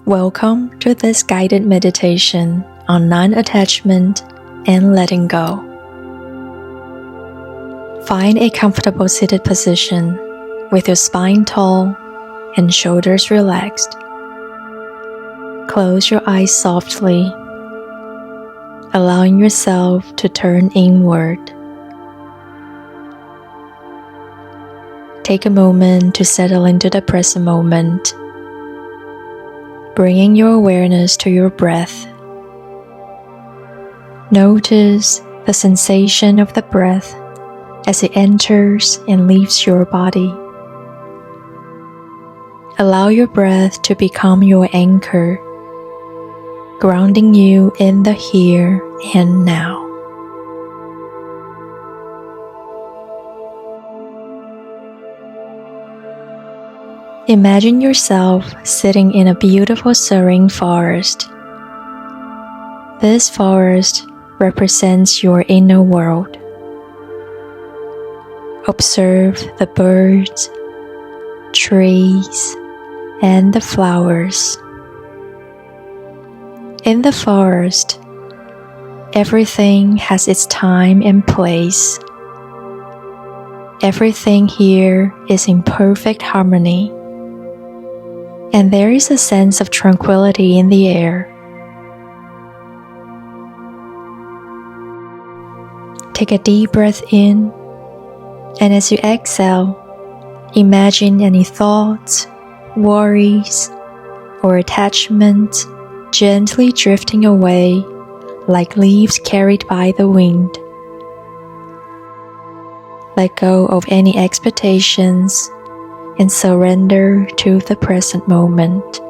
Welcome to this guided meditation on non-attachment and letting go. Find a comfortable seated position with your spine tall and shoulders relaxed. Close your eyes softly, allowing yourself to turn inward. Take a moment to settle into the present moment, bringing your awareness to your breath. Notice the sensation of the breath as it enters and leaves your body. Allow your breath to become your anchor, grounding you in the here and now. Imagine yourself sitting in a beautiful serene forest. This forest represents your inner world. Observe the birds, trees, and the flowers. In the forest, everything has its time and place. Everything here is in perfect harmony, and there is a sense of tranquility in the air. Take a deep breath in, and as you exhale, imagine any thoughts, worries, or attachments gently drifting away like leaves carried by the wind. Let go of any expectations and surrender to the present moment.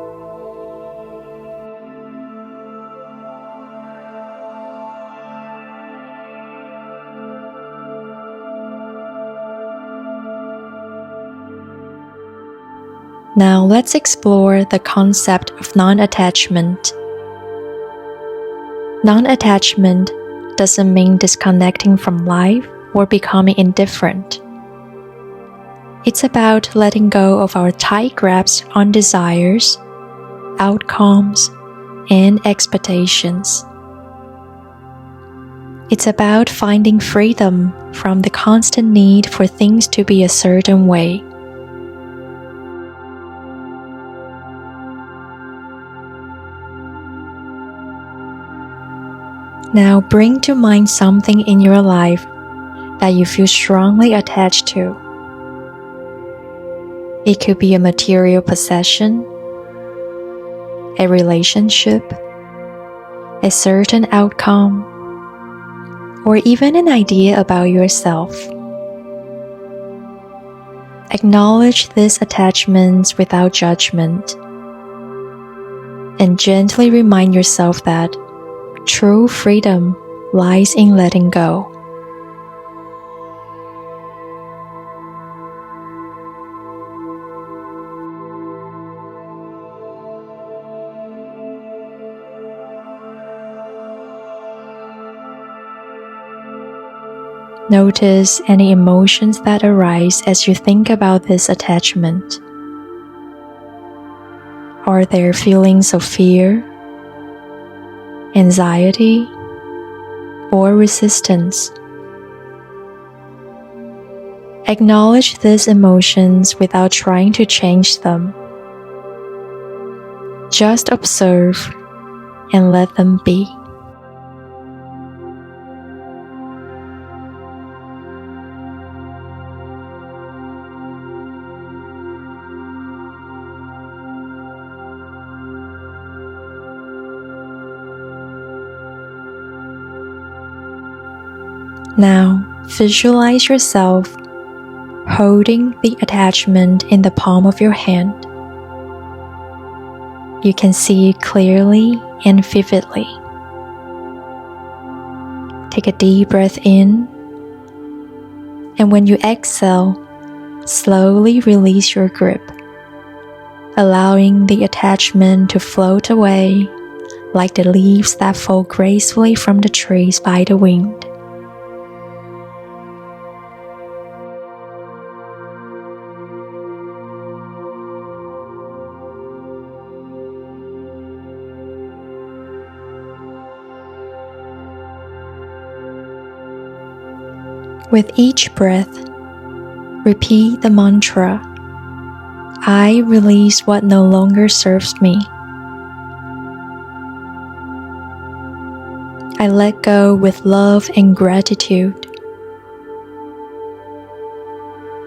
Now let's explore the concept of non-attachment. Non-attachment doesn't mean disconnecting from life or becoming indifferent. It's about letting go of our tight grasp on desires, outcomes, and expectations. It's about finding freedom from the constant need for things to be a certain way. Now bring to mind something in your life that you feel strongly attached to. It could be a material possession, a relationship, a certain outcome, or even an idea about yourself. Acknowledge these attachments without judgment, and gently remind yourself that true freedom lies in letting go. Notice any emotions that arise as you think about this attachment. Are there feelings of fear, anxiety, or resistance? Acknowledge these emotions without trying to change them. Just observe and let them be. Now, visualize yourself holding the attachment in the palm of your hand. You can see it clearly and vividly. Take a deep breath in, and when you exhale, slowly release your grip, allowing the attachment to float away like the leaves that fall gracefully from the trees by the wind. With each breath, repeat the mantra, I release what no longer serves me. I let go with love and gratitude.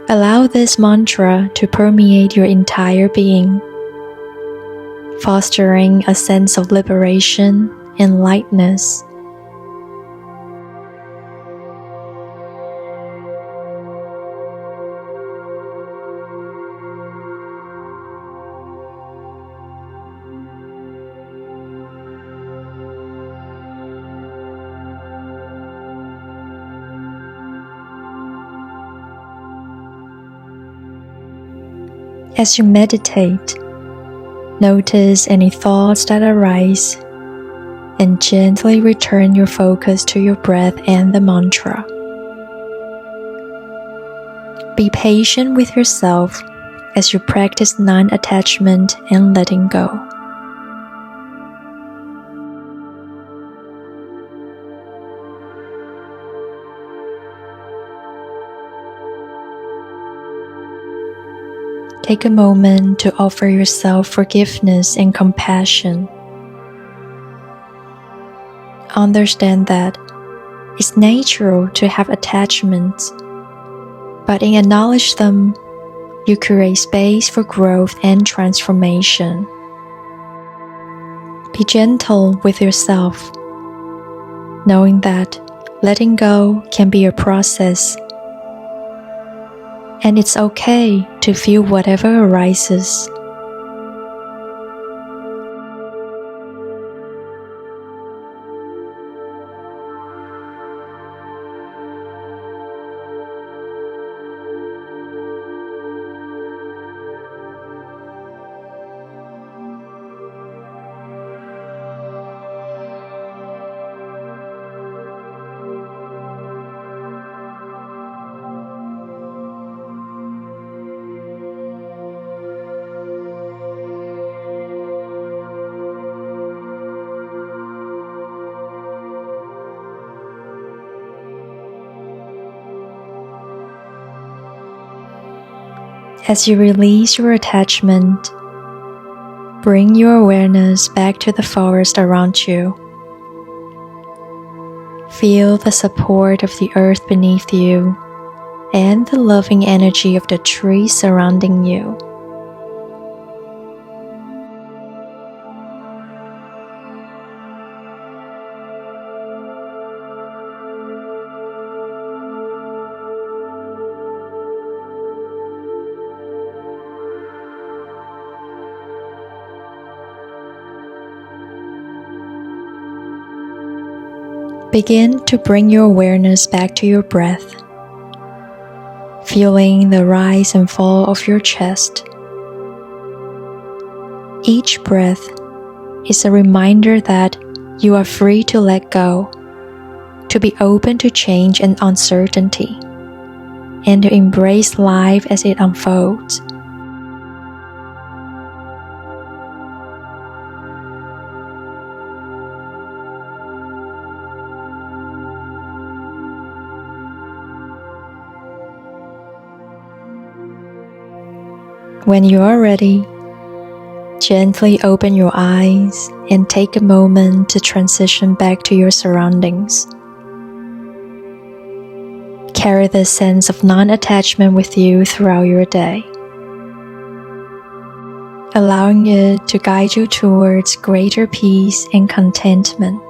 Allow this mantra to permeate your entire being, fostering a sense of liberation and lightness. As you meditate, notice any thoughts that arise and gently return your focus to your breath and the mantra. Be patient with yourself as you practice non-attachment and letting go. Take a moment to offer yourself forgiveness and compassion. Understand that it's natural to have attachments, but in acknowledging them, you create space for growth and transformation. Be gentle with yourself, knowing that letting go can be a process, and it's okay to feel whatever arises. As you release your attachment, bring your awareness back to the forest around you. Feel the support of the earth beneath you and the loving energy of the trees surrounding you. Begin to bring your awareness back to your breath, feeling the rise and fall of your chest. Each breath is a reminder that you are free to let go, to be open to change and uncertainty, and to embrace life as it unfolds. When you are ready, gently open your eyes and take a moment to transition back to your surroundings. Carry this sense of non-attachment with you throughout your day, allowing it to guide you towards greater peace and contentment.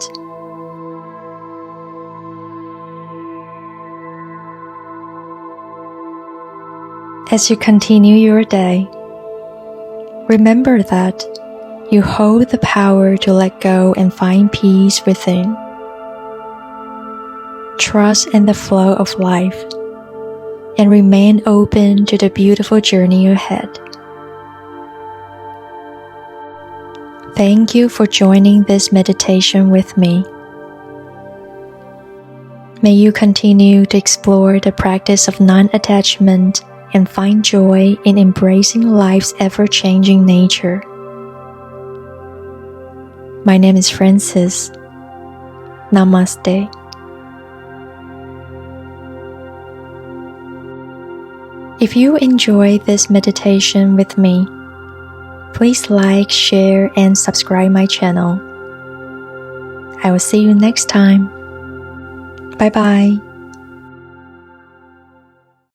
As you continue your day, remember that you hold the power to let go and find peace within. Trust in the flow of life and remain open to the beautiful journey ahead. Thank you for joining this meditation with me. May you continue to explore the practice of non-attachment and find joy in embracing life's ever-changing nature. My name is Francis. Namaste. If you enjoy this meditation with me, please like, share, and subscribe my channel. I will see you next time. Bye bye.